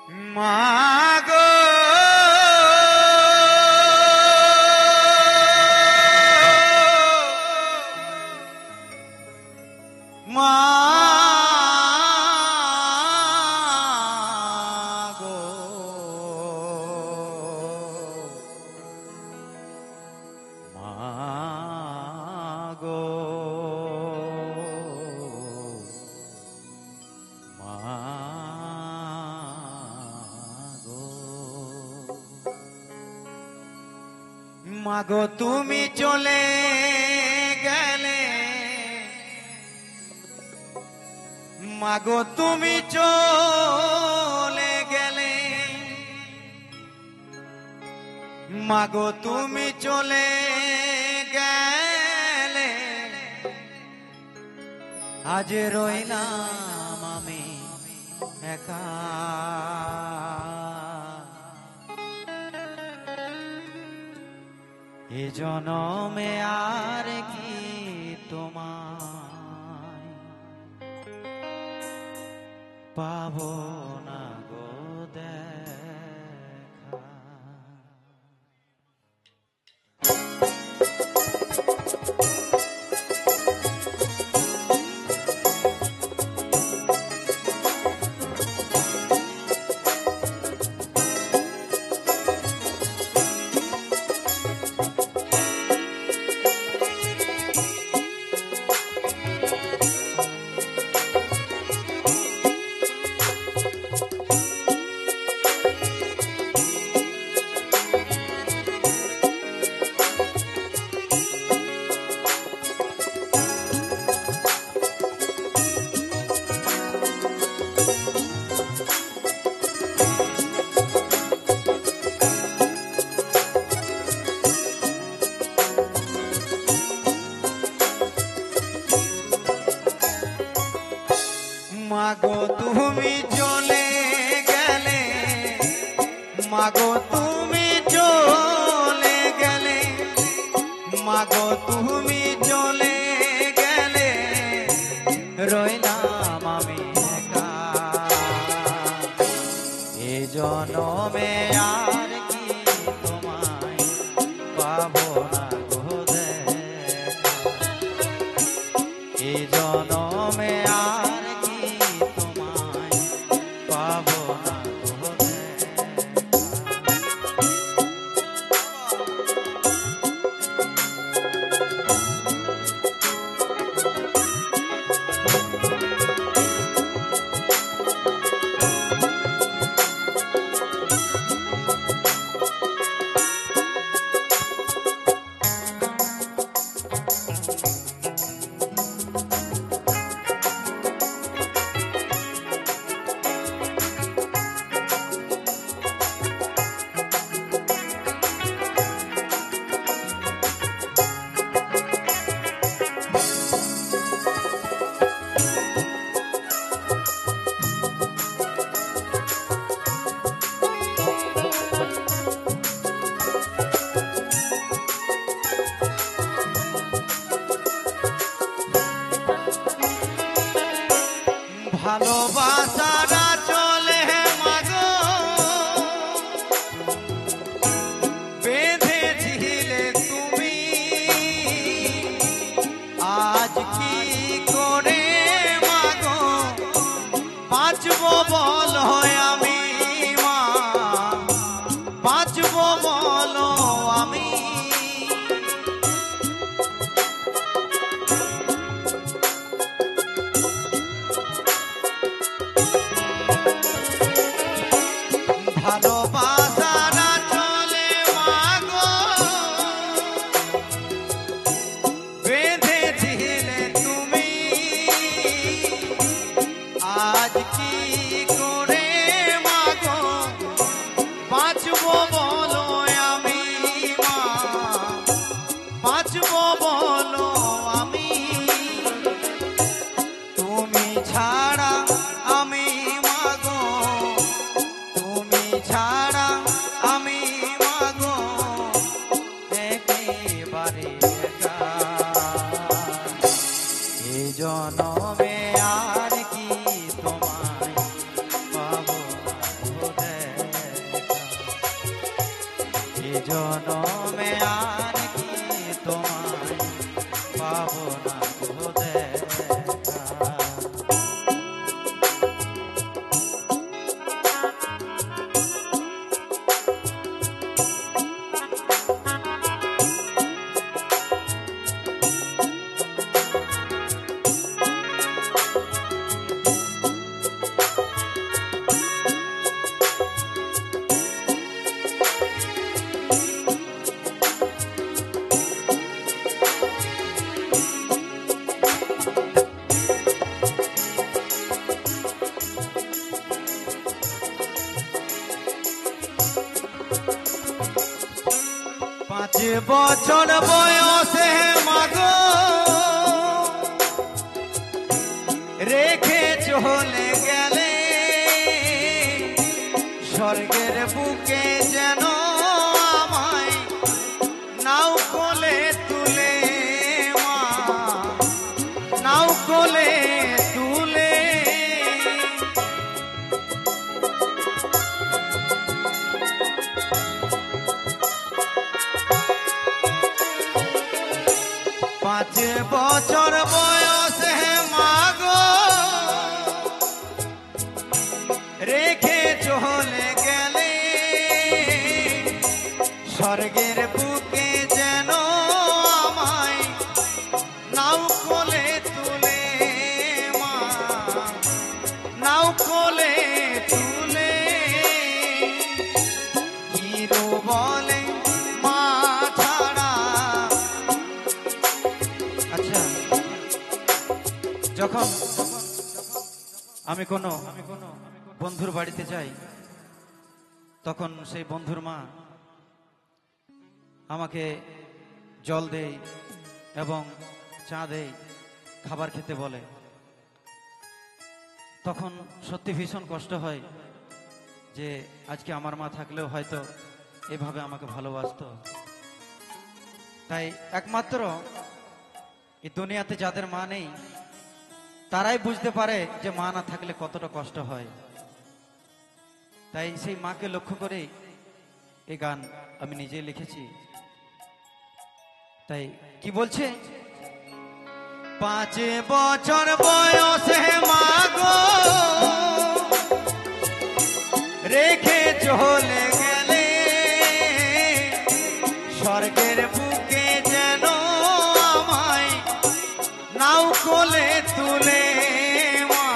মাগো মাগো মাগো মাগো তুমি চলে গেলে মাগো তুমি চলে গেলে মাগো তুমি চলে গেলে আজ রইলাম আমি একা এ জনমে আর কি তোমায় পাবো না গো দেখা। মাগো তুমি চলে গেলে মাগো তুমি চলে গেলে মাগো তুমি চলে গেলে রইলাম আমি একা এ জনমে আর কি তোমায় পাবো না গো দেখা এ জনমে আর জনমে আর কি তোমায় পাবো না গো দেখা। পাঁচ বছর বয়সে মাগো রেখে চলে গেলে স্বর্গের বুকে যেন আমায় নাও কোলে তুলে মা নাও কোলে তুলে। পাঁচ বছর বয়সে মাগো রেখে চলে গেলে স্বর্গের বুকে যেন আমায় নাও কোলে তুলে মা নাও কোলে তুলে। হিরো বলে মা ছাড়া। আচ্ছা, যখন আমি কোনো বন্ধুর বাড়িতে যাই তখন সেই বন্ধুর মা আমাকে জল দেয় এবং চা দেয়, খাবার খেতে বলে, তখন সত্যি ভীষণ কষ্ট হয় যে আজকে আমার মা থাকলেও হয়তো এভাবে আমাকে ভালোবাসতো। তাই একমাত্র এই দুনিয়াতে যাদের মা নেই তারাই বুঝতে পারে যে মা না থাকলে কতটা কষ্ট হয়। তাই সেই মাকে লক্ষ্য করে এই গান আমি নিজেই লিখেছি। তাই কি বলছে, পাঁচ বছর বয়সে মাগো রেখে চলে গেলে স্বর্গের বুকে যেন আমায় নাও কোলে তুলে মা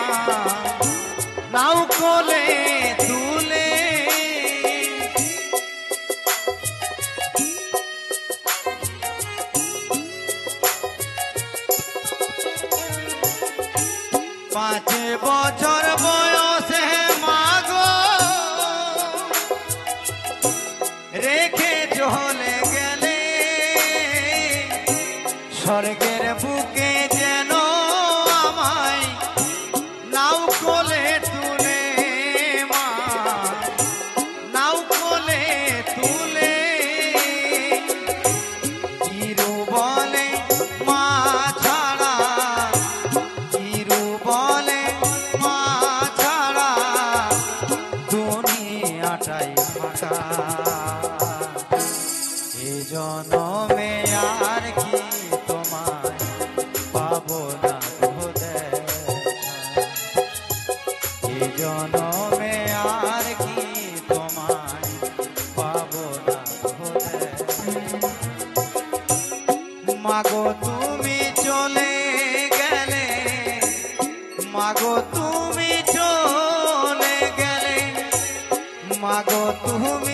নাও কোলে তুলে। পাঁচ বছর বয়সে মাগো রেখে চলে গেলে স্বর্গের বুকে যেন আমায় নাও কোলে তুলে মা নাও কোলে তুলে। হিরো বলে মা ছাড়া হিরো বলে মা ছাড়া দুনিয়াটাই ফাঁকা। এ জনমে আর কি তোমায় পাবো না গো দেখা। এ জনমে আর কি তোমায় পাবো না গো দেখা। মাগো তুমি চলে গেলে মাগো তুমি চলে গেলে মাগো তুমি